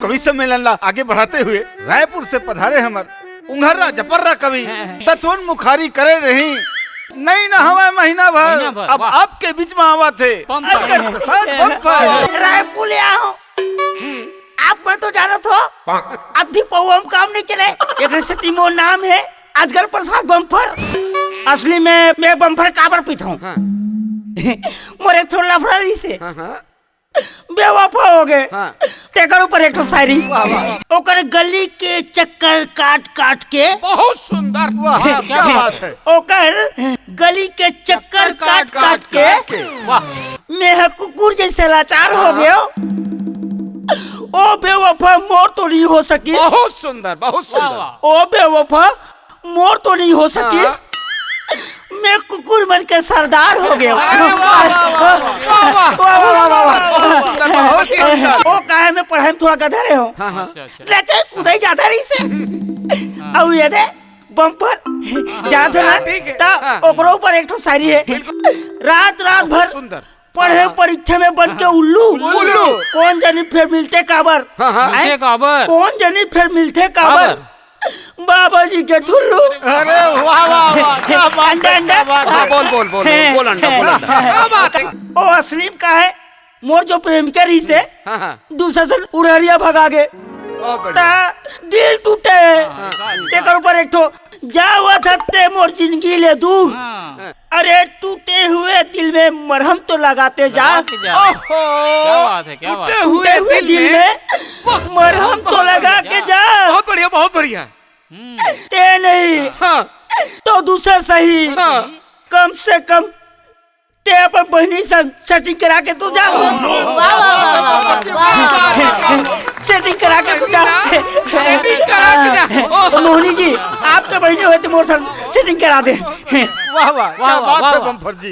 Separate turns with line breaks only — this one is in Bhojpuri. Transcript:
कवि सम्मेलन ला आगे बढ़ाते हुए रायपुर से पधारे हमर उंघर्रा जपर्रा कवि तत्वन मुखारी करे रही नहीं न हवा महीना भर अब आपके बीच में आवा थे अजगर प्रसाद बम्पर
रायपुर ले आओ। आप मैं तो जानत हो अधी पौम काम नहीं चले एक से मोर नाम है अजगर प्रसाद बम्पर। असली में मैं बम्पर काबर पीता हूँ मोर एक थोड़ा लफड़ा से बेवफा हो गए तेकर ऊपर एक शायरी ओकर गली के चक्कर काट काट के
बहुत सुंदर वाह क्या बात है
ओकर गली के चक्कर काट काट के मैं कुकुर जैसे लाचार हो गया। ओ बेवफा मोर तो नहीं हो सकी।
बहुत सुंदर
ओ बेवफा मोर तो नहीं हो सकी मैं कुकुर बन के सरदार हो गया। ओ काहे में पढ़ाई में थोड़ा गधा रहे हो लेके कूदाई जाता रही से अब ये दे बम्पर जा तो ना ओकरो ऊपर एक तो शायरी है रात भर
सुंदर
पढ़े परीक्षा में बन के उल्लू कौन जानी फिर मिलते काबर कौन जानी फिर मिलते काबर बाबा जी के ठुल्लू।
अरे वाह वाह क्या बात है बोल अंडा क्या बात है।
ओ असलीम का है मोर जो प्रेमिका रही से दूसरा से उड़हरिया भगा गए दिल टूटे तेकर ऊपर एक ठो जावत हत्ते मोर जिंदगी ले दूर अरे टूटे हुए दिल में मरहम तो लगाते जा टूटे हुए दिल में मरहम तो लगा के जा।
बहुत बढ़िया
ते नहीं तो दूसरा सही कम से कम ते अपन बहनी संग सेटिंग करा के तू जा सेटिंग करा के तू जा मोहनी जी आपके बहनी हुए तो मोर सेटिंग करा दे।
वाह वाह क्या बात है बम्पर जी।